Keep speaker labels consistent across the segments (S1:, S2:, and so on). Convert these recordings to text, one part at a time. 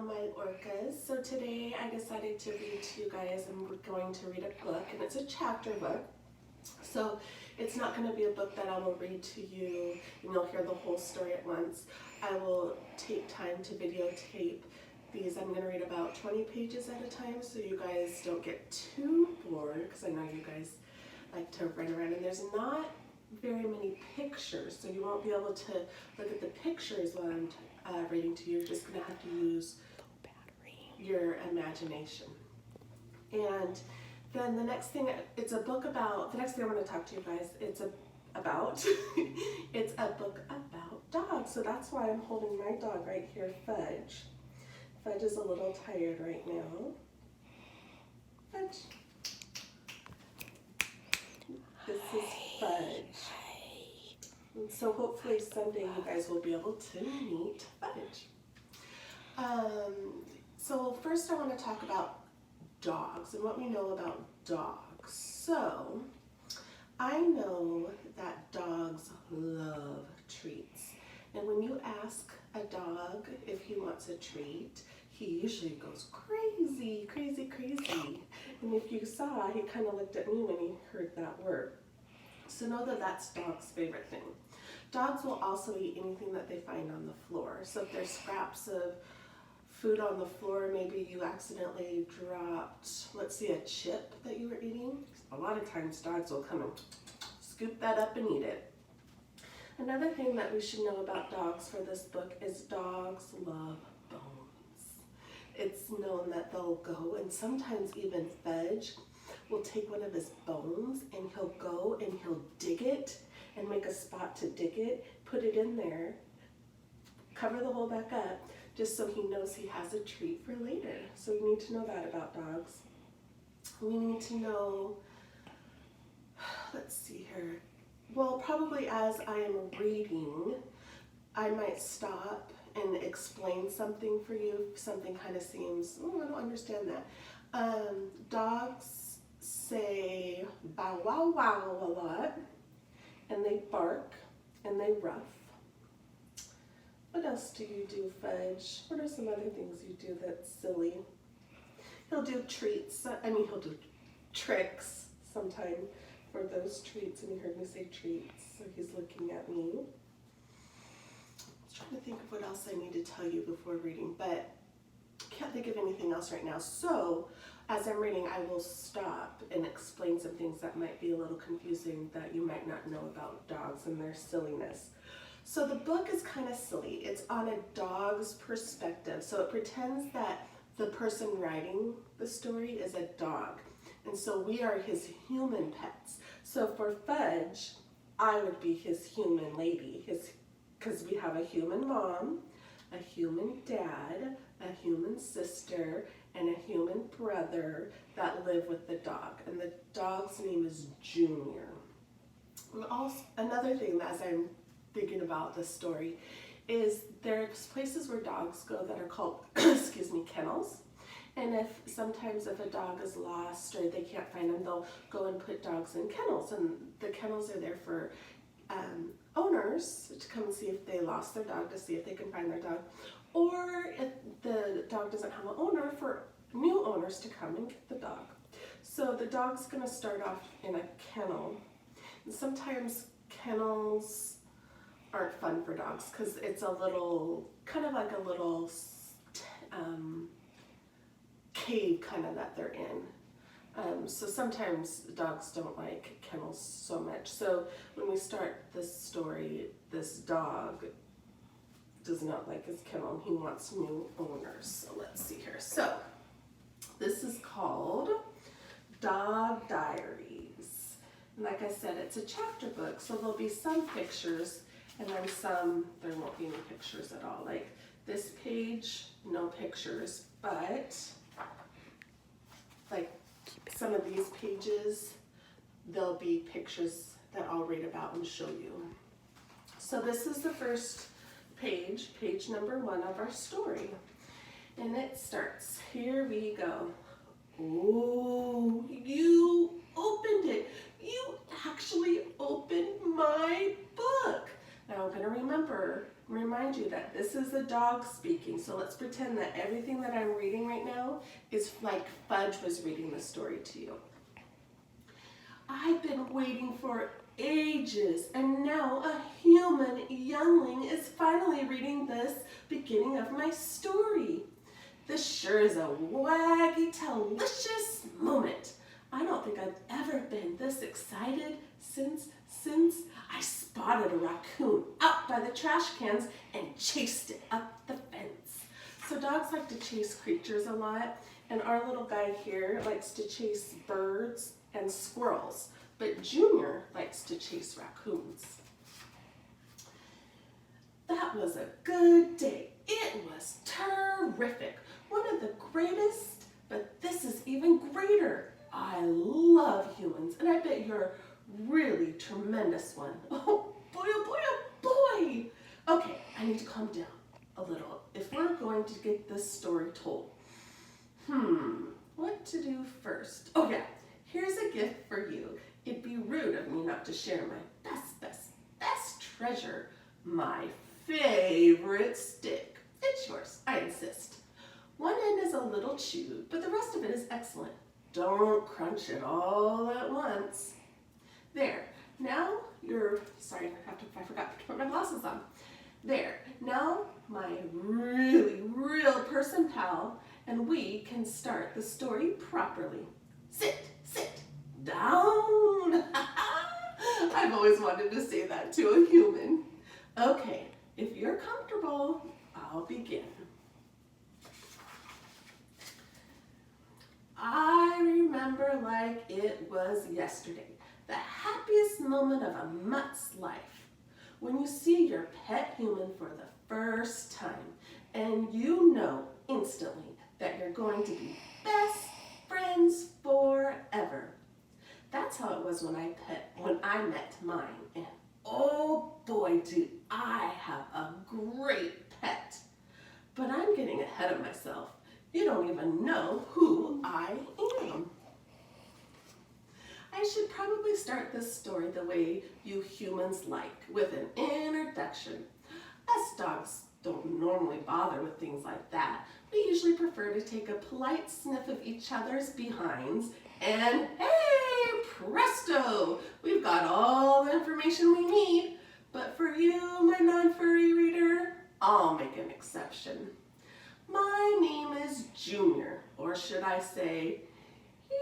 S1: my orcas. So today I decided to read to you guys. I'm going to read a book, and it's a chapter book. So it's not going to be a book that I will read to you and you'll hear the whole story at once. I will take time to videotape these. I'm going to read about 20 pages at a time so you guys don't get too bored, because I know you guys like to run around, and there's not very many pictures, so you won't be able to look at the pictures while I'm reading to you. You're just going to have to use your imagination. And then the next thing, it's a book about, the next thing I want to talk to you guys, it's a book about dogs. So that's why I'm holding my dog right here, Fudge. Fudge is a little tired right now. Fudge. This is Fudge. And so hopefully someday you guys will be able to meet Fudge. So first I want to talk about dogs and what we know about dogs. So I know that dogs love treats. And when you ask a dog if he wants a treat, he usually goes crazy, crazy, crazy. And if you saw, he kind of looked at me when he heard that word. So know that that's dog's favorite thing. Dogs will also eat anything that they find on the floor. So if there's scraps of food on the floor, maybe you accidentally dropped, let's see, a chip that you were eating. A lot of times dogs will come and scoop that up and eat it. Another thing that we should know about dogs for this book is dogs love bones. It's known that they'll go, and sometimes even Fudge will take one of his bones and he'll go and he'll dig it and make a spot to dig it, put it in there, cover the hole back up, just so he knows he has a treat for later. So we need to know that about dogs. We need to know, let's see here. Well, probably as I am reading, I might stop and explain something for you. If something kind of seems, oh, I don't understand that. Dogs say bow wow wow a lot, and they bark and they ruff. What else do you do, Fudge? What are some other things you do that's silly? He'll do treats, he'll do tricks sometime for those treats, and you heard me say treats, so he's looking at me. I was trying to think of what else I need to tell you before reading, but can't think of anything else right now. So as I'm reading, I will stop and explain some things that might be a little confusing that you might not know about dogs and their silliness. So the book is kind of silly. It's on a dog's perspective. So it pretends that the person writing the story is a dog. And so we are his human pets. So for Fudge, I would be his human lady, because we have a human mom, a human dad, a human sister, and a human brother that live with the dog. And the dog's name is Junior. And also, another thing that as I'm thinking about this story is there's places where dogs go that are called, excuse me, kennels. And sometimes if a dog is lost or they can't find them, they'll go and put dogs in kennels. And the kennels are there for owners to come and see if they lost their dog, to see if they can find their dog. Or if the dog doesn't have an owner, for new owners to come and get the dog. So the dog's gonna start off in a kennel. And sometimes kennels aren't fun for dogs because it's a little, kind of like a little cave kind of that they're in. So sometimes dogs don't like kennels so much. So when we start this story, this dog does not like his kennel and he wants new owners. So let's see here. So this is called Dog Diaries. And like I said, it's a chapter book, so there'll be some pictures and then some, there won't be any pictures at all. Like this page, no pictures, but like some of these pages, there'll be pictures that I'll read about and show you. So this is the first page, page number 1 of our story. And it starts, here we go. Oh, you opened it. You actually opened my book. Now I'm gonna remember Remind you that this is a dog speaking, so let's pretend that everything that I'm reading right now is like Fudge was reading the story to you. I've been waiting for ages, and now a human youngling is finally reading this beginning of my story. This sure is a waggy, delicious moment. I don't think I've ever been this excited since I spotted a raccoon out by the trash cans and chased it up the fence. So dogs like to chase creatures a lot, and our little guy here likes to chase birds and squirrels, but Junior likes to chase raccoons. That was a good day. It was terrific. One of the greatest, but this is even greater. I love humans, and I bet you're a really tremendous one. Oh boy, oh boy, oh boy. Okay, I need to calm down a little if we're going to get this story told. What to do first? Oh yeah, here's a gift for you. It'd be rude of me not to share my best treasure, my favorite stick. It's yours, I insist. One end is a little chewed, but the rest of it is excellent. Don't crunch it all at once. There, now I forgot to put my glasses on. There, now my really real person pal and we can start the story properly. Sit down. I've always wanted to say that to a human. Okay, if you're comfortable, I'll begin. I remember like it was yesterday, the happiest moment of a mutt's life. When you see your pet human for the first time and you know instantly that you're going to be best friends forever. That's how it was when I met mine, and oh boy, do I have a great pet. But I'm getting ahead of myself. You don't even know who I am. I should probably start this story the way you humans like, with an introduction. Us dogs don't normally bother with things like that. We usually prefer to take a polite sniff of each other's behinds and hey, presto, we've got all the information we need. But for you, my non-furry reader, I'll make an exception. My name is Junior, or should I say, Hero.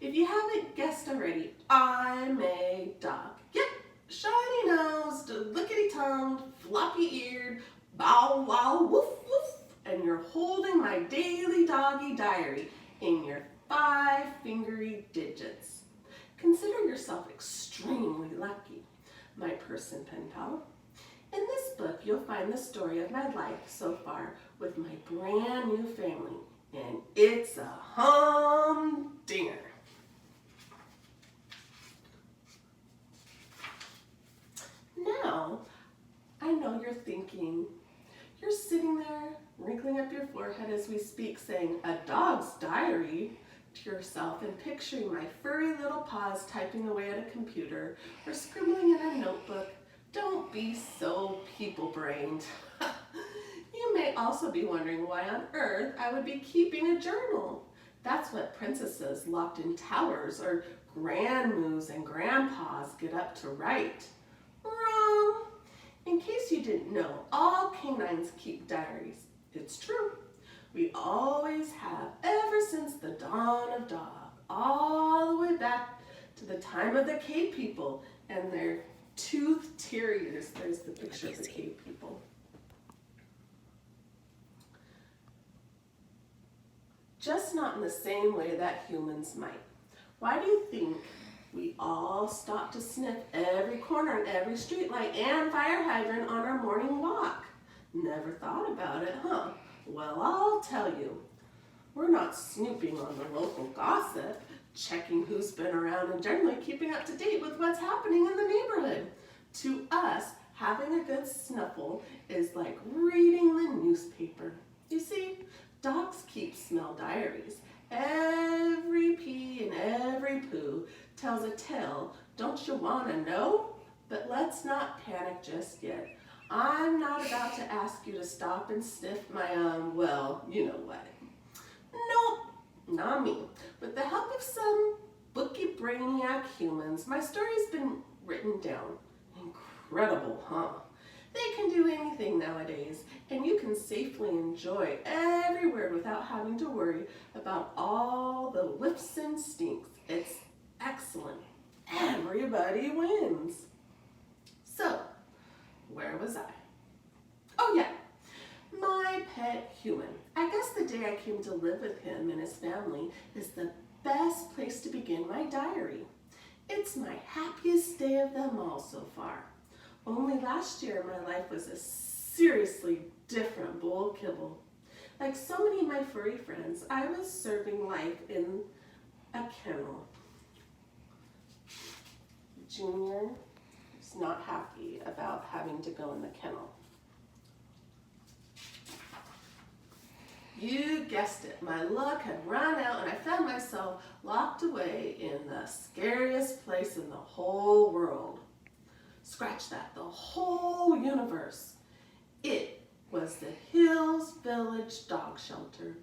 S1: If you haven't guessed already, I'm a dog. Yep, shiny-nosed, lickety-tongued, floppy-eared, bow-wow, woof-woof, and you're holding my daily doggy diary in your 5-fingery digits. Consider yourself extremely lucky, my person pen pal. In this book, you'll find the story of my life so far with my brand new family, and it's a humdinger. Now, I know you're thinking, you're sitting there, wrinkling up your forehead as we speak, saying, a dog's diary, to yourself, and picturing my furry little paws typing away at a computer or scribbling in a notebook. Don't be so people-brained. You may also be wondering why on earth I would be keeping a journal. That's what princesses locked in towers or grandmoos and grandpas get up to write. Wrong. In case you didn't know, all canines keep diaries. It's true. We always have, ever since the dawn of dog, all the way back to the time of the cave people and their toothed terriers. There's the picture of the cave people. Just not in the same way that humans might. Why do you think we all stop to sniff every corner and every streetlight and fire hydrant on our morning walk? Never thought about it, huh? Well, I'll tell you. We're not snooping on the local gossip, checking who's been around, and generally keeping up to date with what's happening in the neighborhood. To us, having a good snuffle is like reading the newspaper. You see, dogs keep smell diaries. Every pee and every poo tells a tale. Don't you want to know? But let's not panic just yet. I'm not about to ask you to stop and sniff my, well, you know what. Nope, not me. With the help of some booky brainiac humans, my story's been written down. Incredible, huh? They can do anything nowadays, and you can safely enjoy every word without having to worry about all the whiffs and stinks. It's excellent. Everybody wins. So, where was I? Oh yeah, my pet human. I guess the day I came to live with him and his family is the best place to begin my diary. It's my happiest day of them all so far. Only last year my life was a seriously different bowl of kibble. Like so many of my furry friends, I was serving life in a kennel. Junior is not happy about having to go in the kennel. You guessed it, my luck had run out and I found myself locked away in the scariest place in the whole world. Scratch that, the whole universe. It was the Hills Village Dog Shelter.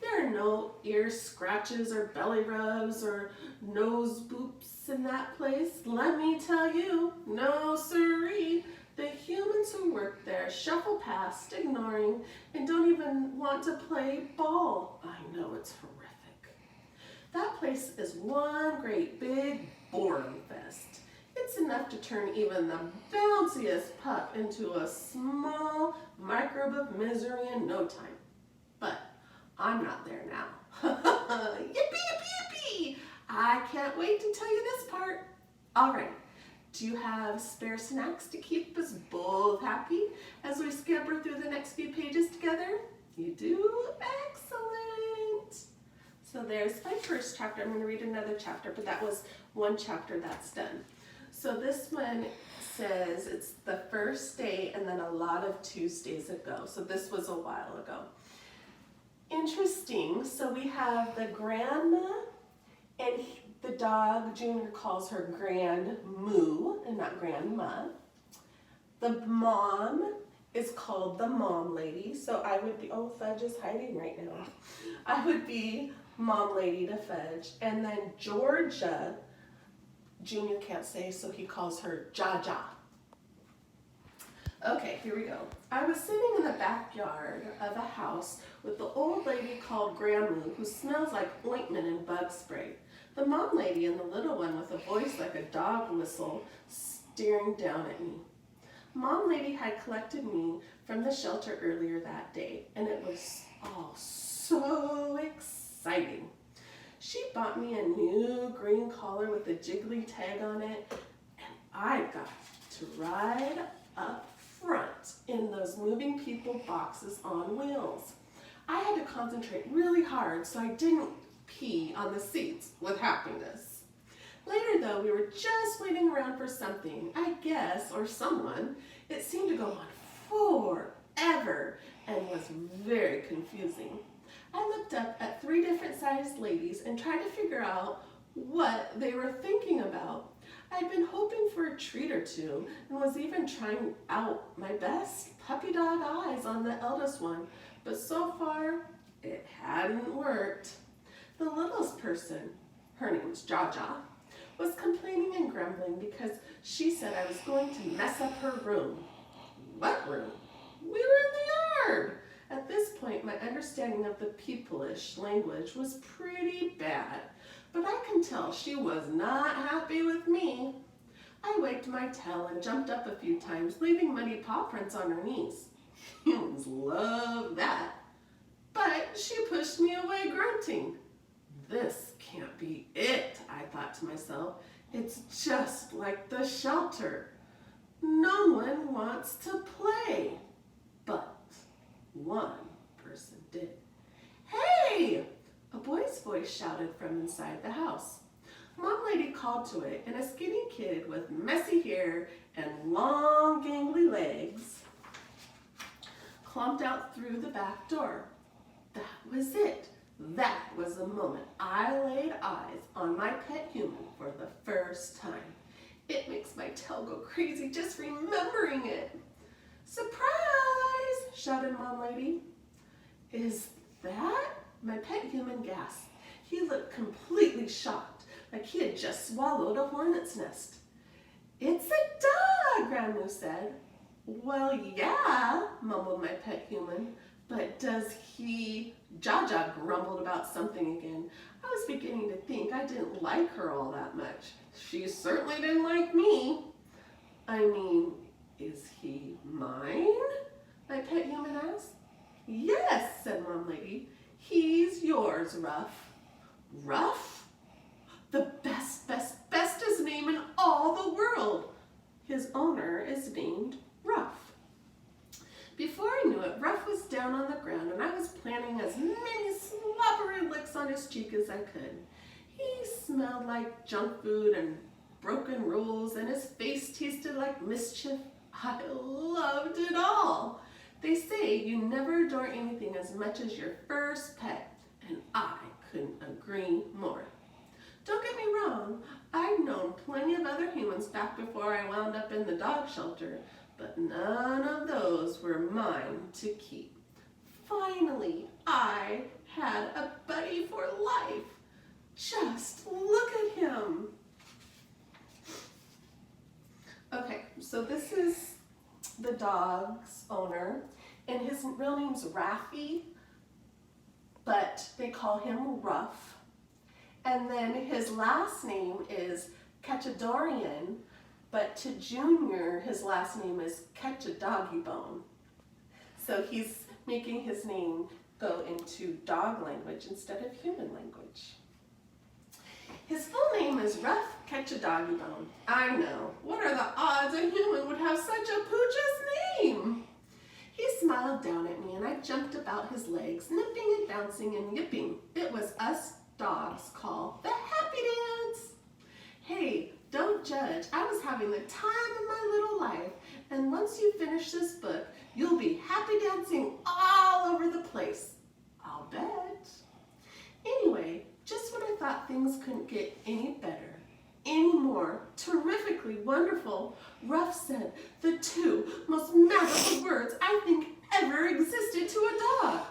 S1: There are no ear scratches or belly rubs or nose boops in that place. Let me tell you, no siree. The humans who work there shuffle past, ignoring, and don't even want to play ball. I know it's horrific. That place is one great big boredom fest. It's enough to turn even the bounciest pup into a small microbe of misery in no time. But I'm not there now. Yippee, yippee, yippee! I can't wait to tell you this part. All right, do you have spare snacks to keep us both happy as we scamper through the next few pages together? You do? Excellent! So there's my first chapter. I'm going to read another chapter, but that was one chapter that's done. So this one says it's the first day and then a lot of Tuesdays ago. So this was a while ago. Interesting. So we have the grandma and the dog, Junior calls her Grand Moo and not Grandma. The mom is called the Mom Lady. So I would be, oh, Fudge is hiding right now. I would be Mom Lady to Fudge. And then Georgia, Junior can't say, so he calls her Jaja. Okay, here we go. I was sitting in the backyard of a house with the old lady called Grandma, who smells like ointment and bug spray. The mom lady and the little one with a voice like a dog whistle staring down at me. Mom lady had collected me from the shelter earlier that day, and it was all so exciting. She bought me a new green collar with a jiggly tag on it, and I got to ride up front in those moving people boxes on wheels. I had to concentrate really hard so I didn't pee on the seats with happiness. Later though, we were just waiting around for something, I guess, or someone. It seemed to go on forever and was very confusing. I looked up at 3 different sized ladies and tried to figure out what they were thinking about. I'd been hoping for a treat or two and was even trying out my best puppy dog eyes on the eldest one, but so far it hadn't worked. The littlest person, her name was Jaja, was complaining and grumbling because she said I was going to mess up her room. What room? We were in the yard. At this point, my understanding of the peopleish language was pretty bad, but I can tell she was not happy with me. I wagged my tail and jumped up a few times, leaving muddy paw prints on her knees. Humans love that. But she pushed me away grunting. This can't be it, I thought to myself. It's just like the shelter. No one wants to play. But one person did. Hey! A boy's voice shouted from inside the house. Mom lady called to it, and a skinny kid with messy hair and long gangly legs clumped out through the back door. That was it. That was the moment I laid eyes on my pet human for the first time. It makes my tail go crazy just remembering it. Surprise! Shouted Mom Lady. Is that? My pet human gasped. He looked completely shocked, like he had just swallowed a hornet's nest. It's a dog, Grandma said. Well, yeah, mumbled my pet human, but does he... Jaja grumbled about something again. I was beginning to think I didn't like her all that much. She certainly didn't like me. I mean, is he mine? My pet human asked. Yes, said Mom Lady. He's yours, Ruff. Ruff? The bestest name in all the world. His owner is named Ruff. Before I knew it, Ruff was down on the ground and I was planting as many slobbery licks on his cheek as I could. He smelled like junk food and broken rules and his face tasted like mischief. I loved it all. They say you never adore anything as much as your first pet, and I couldn't agree more. Don't get me wrong, I'd known plenty of other humans back before I wound up in the dog shelter, but none of those were mine to keep. Finally, I had a buddy for life. Just look at him. Okay, so this is the dog's owner, and his real name's Raffy, but they call him Ruff. And then his last name is Ketchadorian, but to Junior, his last name is Ketchadoggy-Bone. So he's making his name go into dog language instead of human language. His full name is Ruff Ketchadoggy-Bone. I know. What are the odds a human would have such a pooch's name? He smiled down at me and I jumped about his legs, nipping and bouncing and yipping. It was us dogs called the happy dance. Hey, don't judge. I was having the time of my little life, and once you finish this book, you'll be happy dancing all over the place. I'll bet. Anyway, just when I thought things couldn't get any better, any more terrifically wonderful, Ruff said the two most magical words I think ever existed to a dog.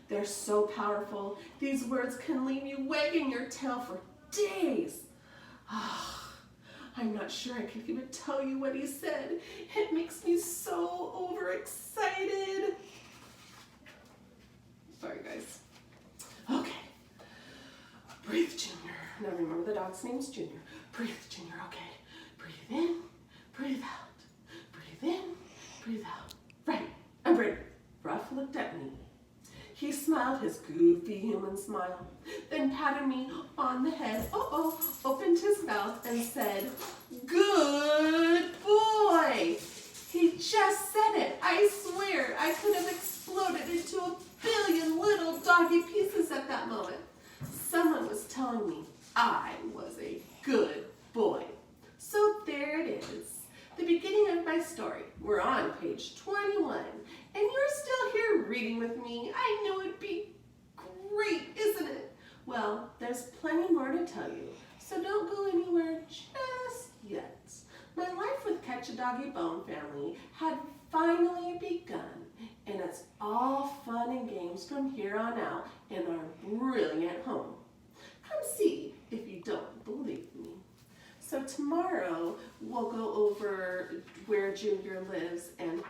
S1: They're so powerful, these words can leave you wagging your tail for days. I'm not sure I can even tell you what he said. It makes me so overexcited. Sorry, guys. Okay. Breathe, Junior. Now remember the dog's name's Junior. Breathe, Junior. Okay. Breathe in, breathe out. Breathe in, breathe out. Right. I'm ready. Ruff looked at me. He smiled his goofy human smile, then patted me on the head, opened his mouth and said, "Good boy." He just said it. I swear I could have exploded into a billion little doggy pieces at that moment. Someone was telling me I was a good boy. So there it is, the beginning of my story. We're on page 21. And you're still here reading with me. I knew it'd be great, isn't it? Well, there's plenty more to tell you, so don't go anywhere just yet. My life with Ketchadoggy-Bone family had finally begun, and it's all fun and games from here on out in our brilliant home. Come see if you don't believe me. So tomorrow we'll go over where Junior lives and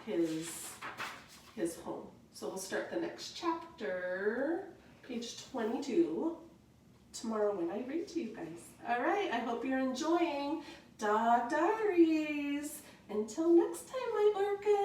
S1: his home. So we'll start the next chapter, page 22, tomorrow when I read to you guys. All right, I hope you're enjoying Dog Diaries. Until next time, my orcas.